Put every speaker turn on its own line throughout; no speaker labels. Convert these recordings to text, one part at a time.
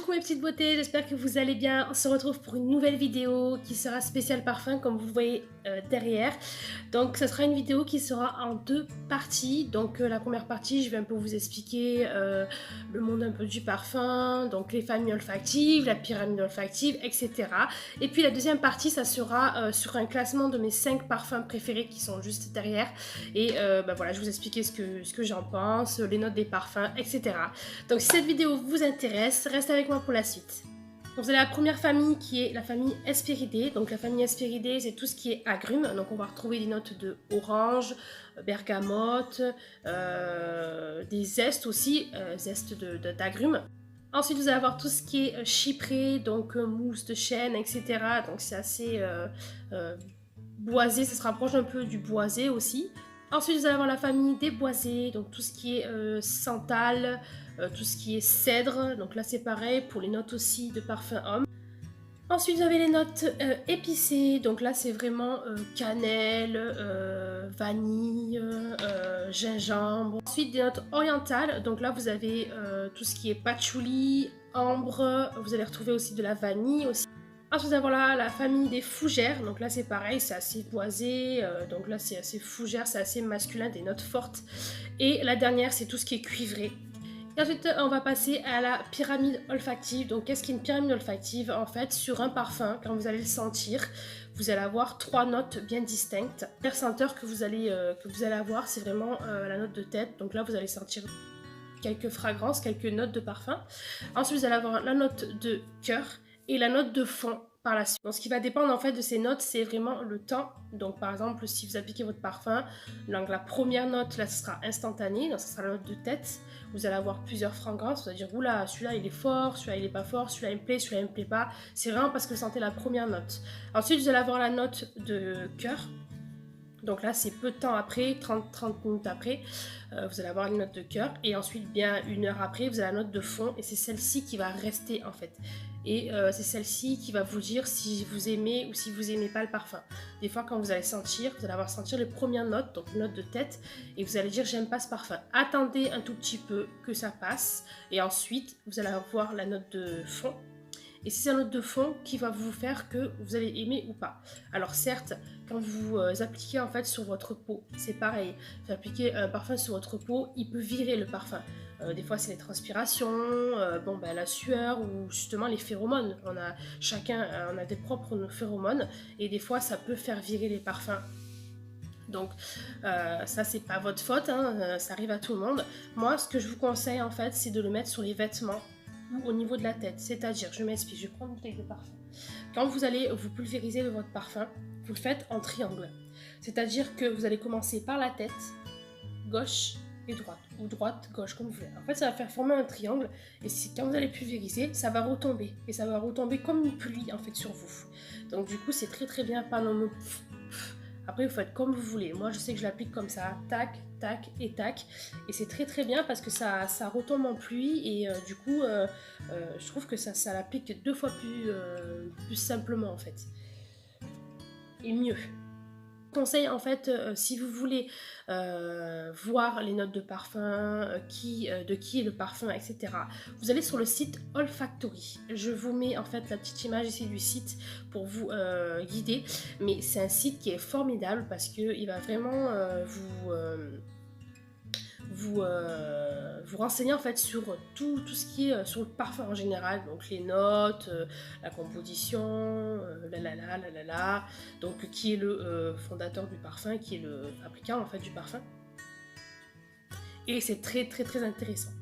Coucou mes petites beautés, j'espère que vous allez bien. On se retrouve pour une nouvelle vidéo qui sera spéciale parfum comme vous le voyez derrière. Donc ça sera une vidéo qui sera en deux parties. Donc la première partie, je vais un peu vous expliquer le monde un peu du parfum, donc les familles olfactives, la pyramide olfactive, etc. Et puis la deuxième partie, ça sera sur un classement de mes 5 parfums préférés qui sont juste derrière. Et voilà, je vais vous expliquer ce que j'en pense, les notes des parfums, etc. Donc si cette vidéo vous intéresse, restez avec moi pour la suite. Donc vous avez la première famille qui est la famille Hesperidae. Donc la famille Hesperidae, c'est tout ce qui est agrumes. Donc on va retrouver des notes de orange, bergamote, des zestes aussi, zestes d'agrumes. Ensuite vous allez avoir tout ce qui est chypré, donc mousse de chêne, etc. Donc c'est assez boisé, ça se rapproche un peu du boisé aussi. Ensuite, vous allez avoir la famille des boisés, donc tout ce qui est santal, tout ce qui est cèdre. Donc là, c'est pareil pour les notes aussi de parfum homme. Ensuite, vous avez les notes épicées. Donc là, c'est vraiment cannelle, vanille, gingembre. Ensuite, des notes orientales. Donc là, vous avez tout ce qui est patchouli, ambre. Vous allez retrouver aussi de la vanille aussi. Ensuite, vous avez la famille des fougères. Donc là, c'est pareil, c'est assez boisé. Donc là, c'est assez fougère, c'est assez masculin, des notes fortes. Et la dernière, c'est tout ce qui est cuivré. Et ensuite, on va passer à la pyramide olfactive. Donc, qu'est-ce qu'une pyramide olfactive? En fait, sur un parfum, quand vous allez le sentir, vous allez avoir 3 notes bien distinctes. La première senteur que vous allez avoir, c'est vraiment la note de tête. Donc là, vous allez sentir quelques fragrances, quelques notes de parfum. Ensuite, vous allez avoir la note de cœur et la note de fond par la suite. Donc, ce qui va dépendre en fait de ces notes, c'est vraiment le temps. Donc par exemple, si vous appliquez votre parfum, donc la première note, là, ce sera instantané, donc ce sera la note de tête. Vous allez avoir plusieurs fragrances, vous allez dire, oula, celui-là il est fort, celui-là il est pas fort, celui-là il me plaît, celui-là il me plaît pas. C'est vraiment parce que vous sentez la première note. Ensuite, vous allez avoir la note de cœur. Donc là, c'est peu de temps après, 30 minutes après, vous allez avoir une note de cœur. Et ensuite, bien 1 heure après, vous avez la note de fond. Et c'est celle-ci qui va rester en fait. Et c'est celle-ci qui va vous dire si vous aimez ou si vous aimez pas le parfum. Des fois, quand vous allez sentir, vous allez avoir sentir les premières notes, donc une note de tête. Et vous allez dire, j'aime pas ce parfum. Attendez un tout petit peu que ça passe. Et ensuite, vous allez avoir la note de fond. Et c'est la note de fond qui va vous faire que vous allez aimer ou pas. Alors certes, quand vous appliquez en fait sur votre peau, c'est pareil. Vous appliquez un parfum sur votre peau, il peut virer le parfum. Des fois c'est les transpirations, la sueur ou justement les phéromones. Chacun on a des propres phéromones et des fois ça peut faire virer les parfums. Donc ça c'est pas votre faute, hein, ça arrive à tout le monde. Moi ce que je vous conseille en fait c'est de le mettre sur les vêtements ou au niveau de la tête, c'est-à-dire, je m'explique, je prends une bouteille de parfum. Quand vous allez vous pulvériser votre parfum, vous le faites en triangle. C'est-à-dire que vous allez commencer par la tête, gauche et droite, ou droite, gauche, comme vous voulez. En fait, ça va faire former un triangle, et quand vous allez pulvériser, ça va retomber, et ça va retomber comme une pluie, en fait, sur vous. Donc du coup, c'est très très bien, pas non. Après, vous faites comme vous voulez. Moi, je sais que je l'applique comme ça, tac, tac et tac. Et c'est très très bien parce que ça retombe en pluie et du coup, je trouve que ça l'applique 2 fois plus simplement en fait. Et mieux. Conseil en fait, si vous voulez voir les notes de parfum, de qui est le parfum, etc. Vous allez sur le site Olfactory. Je vous mets en fait la petite image ici du site pour vous guider. Mais c'est un site qui est formidable parce qu'il va vraiment vous renseigner en fait sur tout ce qui est sur le parfum en général, donc les notes, la composition, donc qui est le fondateur du parfum, qui est le fabricant en fait du parfum. Et c'est très très très intéressant.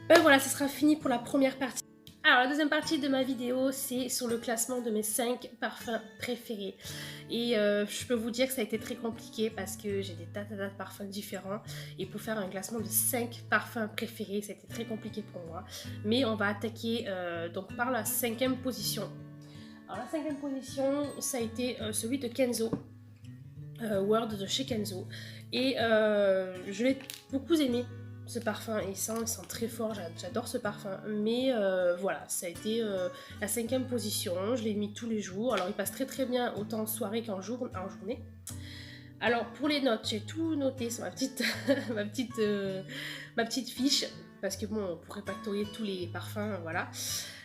Ben voilà, ce sera fini pour la première partie. Alors la deuxième partie de ma vidéo, c'est sur le classement de mes 5 parfums préférés. Et je peux vous dire que ça a été très compliqué parce que j'ai des tas de parfums différents. Et pour faire un classement de 5 parfums préférés, ça a été très compliqué pour moi. Mais on va attaquer donc par la 5e position. Alors la 5e position, ça a été celui de Kenzo. World de chez Kenzo. Et je l'ai beaucoup aimé. Ce parfum, il sent très fort, j'adore ce parfum, mais voilà, ça a été la 5e position, je l'ai mis tous les jours, alors il passe très très bien autant en soirée qu'en journée. Alors pour les notes, j'ai tout noté sur ma petite fiche, parce que bon, on pourrait factorier tous les parfums, voilà.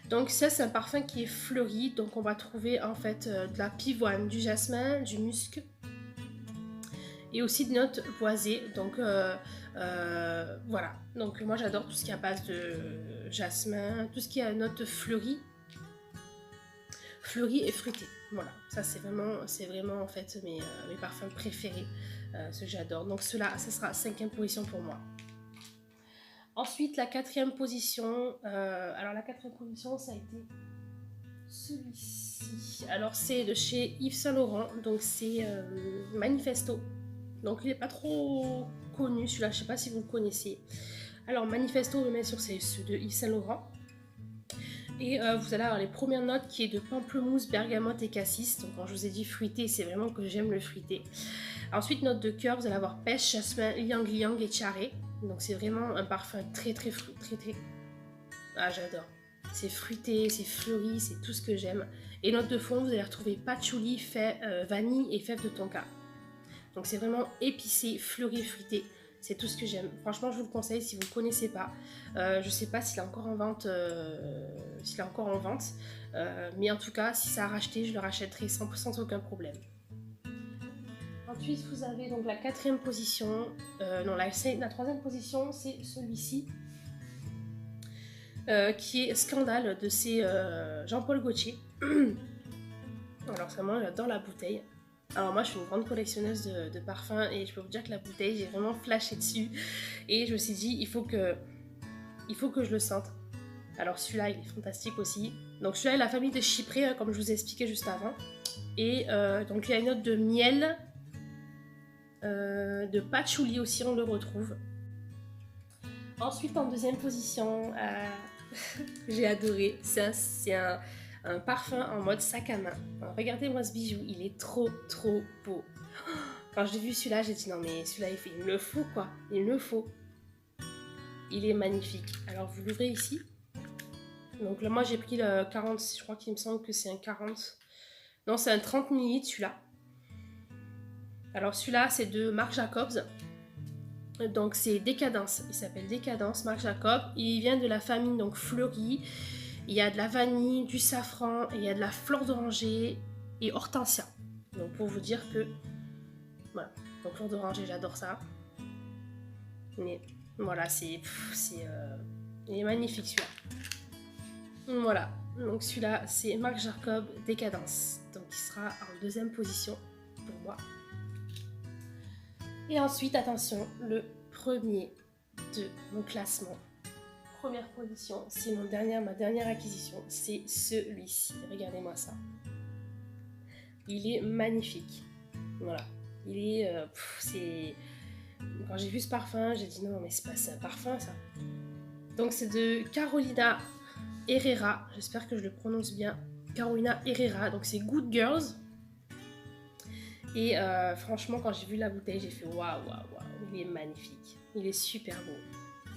Donc ça, c'est un parfum qui est fleuri, donc on va trouver en fait de la pivoine, du jasmin, du musc, et aussi des notes boisées. Donc voilà, donc moi j'adore tout ce qui est à base de jasmin, tout ce qui est à notes fleuries et fruitées. Voilà, ça c'est vraiment en fait mes parfums préférés, ce que j'adore. Donc cela, ça sera 5e position pour moi. Ensuite, la 4e position, alors la 4e position, ça a été celui-ci. Alors c'est de chez Yves Saint Laurent, donc c'est Manifesto. Donc il n'est pas trop connu celui-là, je ne sais pas si vous le connaissez. Alors Manifesto, je mets sur ceux de Yves Saint Laurent. Et vous allez avoir les premières notes qui est de pamplemousse, bergamote et cassis. Donc quand je vous ai dit fruité, c'est vraiment que j'aime le fruité. Ensuite, note de cœur, vous allez avoir pêche, jasmin, liang-liang et charré. Donc c'est vraiment un parfum très. Ah, j'adore. C'est fruité, c'est fleuri, c'est tout ce que j'aime. Et note de fond, vous allez retrouver patchouli, vanille et fève de tonka. Donc c'est vraiment épicé, fleuri, fruité. C'est tout ce que j'aime. Franchement, je vous le conseille si vous ne connaissez pas. Je ne sais pas s'il est encore en vente. Mais en tout cas, si ça a racheté, je le rachèterai sans aucun problème. Ensuite, vous avez donc la 4e position. Non, la 3e position, c'est celui-ci. Qui est Scandale de chez Jean-Paul Gaultier. Alors vraiment, j'adore la bouteille. Alors moi je suis une grande collectionneuse de parfums et je peux vous dire que la bouteille, j'ai vraiment flashé dessus et je me suis dit il faut que je le sente. Alors celui-là il est fantastique aussi. Donc celui-là est la famille de Chypré, hein, comme je vous ai expliqué juste avant. Et donc il y a une note de miel, de patchouli aussi, on le retrouve. Ensuite en 2e position, j'ai adoré, c'est un parfum en mode sac à main. Alors, regardez-moi ce bijou, il est trop beau. Quand j'ai vu celui-là, j'ai dit non mais celui-là il me le faut quoi, il me le faut. Il est magnifique. Alors vous l'ouvrez ici. Donc là moi j'ai pris le 40, je crois qu'il me semble que c'est un 40. Non c'est un 30 ml celui-là. Alors celui-là c'est de Marc Jacobs. Donc c'est Décadence, il s'appelle Décadence, Marc Jacobs. Il vient de la famille donc fleurie. Il y a de la vanille, du safran, et il y a de la fleur d'oranger et hortensia. Donc pour vous dire que... Voilà, donc fleur d'oranger, j'adore ça. Mais voilà, il est magnifique celui-là. Voilà, donc celui-là, c'est Marc Jacobs Décadence. Donc il sera en 2e position pour moi. Et ensuite, attention, le premier de mon classement. Première position, c'est ma dernière acquisition, c'est celui-ci. Regardez-moi ça. Il est magnifique. Voilà. Il est... Quand j'ai vu ce parfum, j'ai dit non mais c'est pas ça, un parfum ça. Donc c'est de Carolina Herrera. J'espère que je le prononce bien. Carolina Herrera. Donc c'est Good Girls. Et franchement, quand j'ai vu la bouteille, j'ai fait waouh. Il est magnifique. Il est super beau.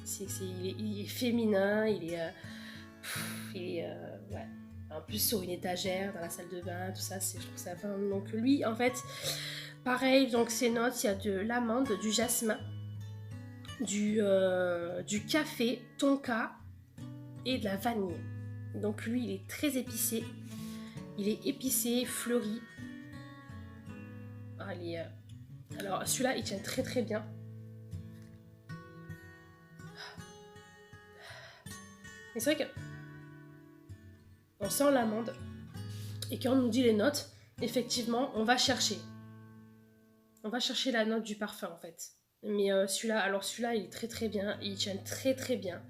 Il est féminin, il est ouais. En plus sur une étagère dans la salle de bain, tout ça, je trouve ça fin. Donc lui, en fait, pareil. Donc ses notes, il y a de l'amande, du jasmin, du café, tonka et de la vanille. Donc lui, il est très épicé. Il est épicé, fleuri. Ah, alors celui-là, il tient très bien. Mais c'est vrai que on sent l'amande et quand on nous dit les notes, effectivement, on va chercher la note du parfum en fait. Mais celui-là, il est très bien, il tient très bien.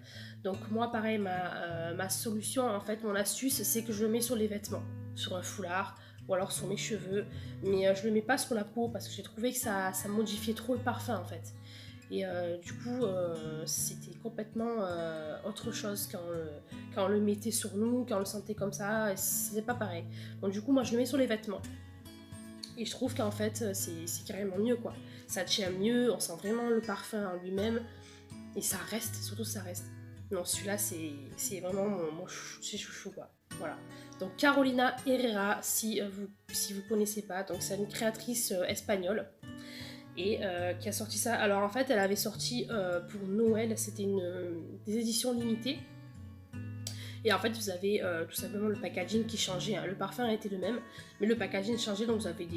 Donc moi, pareil, ma solution, en fait, mon astuce, c'est que je le mets sur les vêtements, sur un foulard ou alors sur mes cheveux. Mais je le mets pas sur la peau parce que j'ai trouvé que ça modifiait trop le parfum en fait. Et du coup, c'était complètement autre chose quand on le mettait sur nous, quand on le sentait comme ça, c'était pas pareil. Donc du coup, moi je le mets sur les vêtements. Et je trouve qu'en fait, c'est carrément mieux quoi. Ça tient mieux, on sent vraiment le parfum en lui-même. Et ça reste, surtout ça reste. Non, celui-là, c'est vraiment mon chouchou quoi. Voilà. Donc Carolina Herrera, si vous connaissez pas, donc c'est une créatrice espagnole. et qui a sorti ça. Alors en fait elle avait sorti pour Noël, c'était des éditions limitées. Et en fait, vous avez tout simplement le packaging qui changeait. Hein. Le parfum était le même, mais le packaging changeait. Donc, vous avez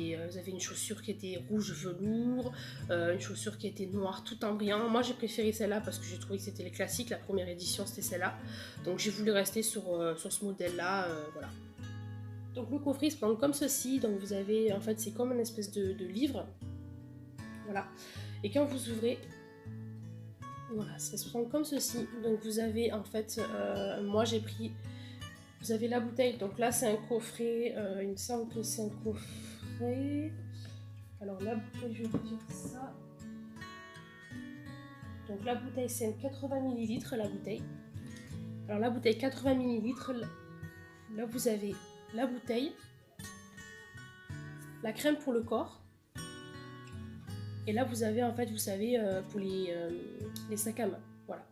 une chaussure qui était rouge velours, une chaussure qui était noire tout en brillant. Moi, j'ai préféré celle-là parce que j'ai trouvé que c'était les classiques. La première édition, c'était celle-là. Donc, j'ai voulu rester sur ce modèle-là. Voilà. Donc, le coffret se prend comme ceci. Donc, vous avez, en fait, c'est comme une espèce de livre. Voilà. Et quand vous ouvrez, voilà, ça se prend comme ceci. Donc vous avez en fait, moi j'ai pris, vous avez la bouteille. Donc là c'est un coffret, il me semble que c'est un coffret. Alors la bouteille, je vais vous dire ça. Donc la bouteille c'est 80 ml la bouteille. Alors la bouteille 80 ml, là vous avez la bouteille, la crème pour le corps. Et là, vous avez, en fait, vous savez, pour les sacs à main. Voilà.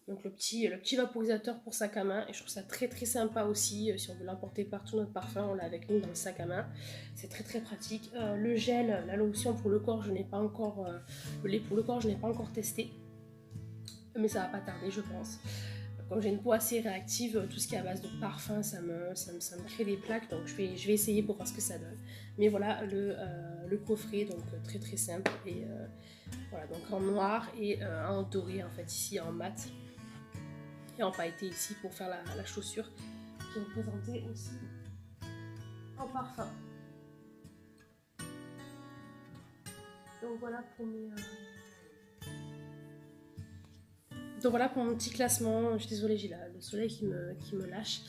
Donc, le petit vaporisateur pour sac à main. Et je trouve ça très, très sympa aussi. Si on veut l'emporter partout, notre parfum, on l'a avec nous dans le sac à main. C'est très, très pratique. Le gel, la lotion pour le corps, je n'ai pas encore... le lait pour le corps, je n'ai pas encore testé. Mais ça va pas tarder, je pense. Comme j'ai une peau assez réactive, tout ce qui est à base de parfum, ça me crée des plaques. Donc je vais essayer pour voir ce que ça donne. Mais voilà le coffret, donc très très simple. Et voilà, donc en noir et en doré en fait, ici en mat. Et en pailleté ici pour faire la chaussure qui est représentée aussi en parfum. Donc voilà pour mes... Donc voilà pour mon petit classement, je suis désolée, j'ai le soleil qui me lâche.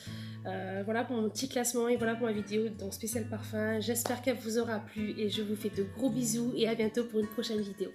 Voilà pour mon petit classement et voilà pour ma vidéo donc spécial parfum. J'espère qu'elle vous aura plu et je vous fais de gros bisous et à bientôt pour une prochaine vidéo.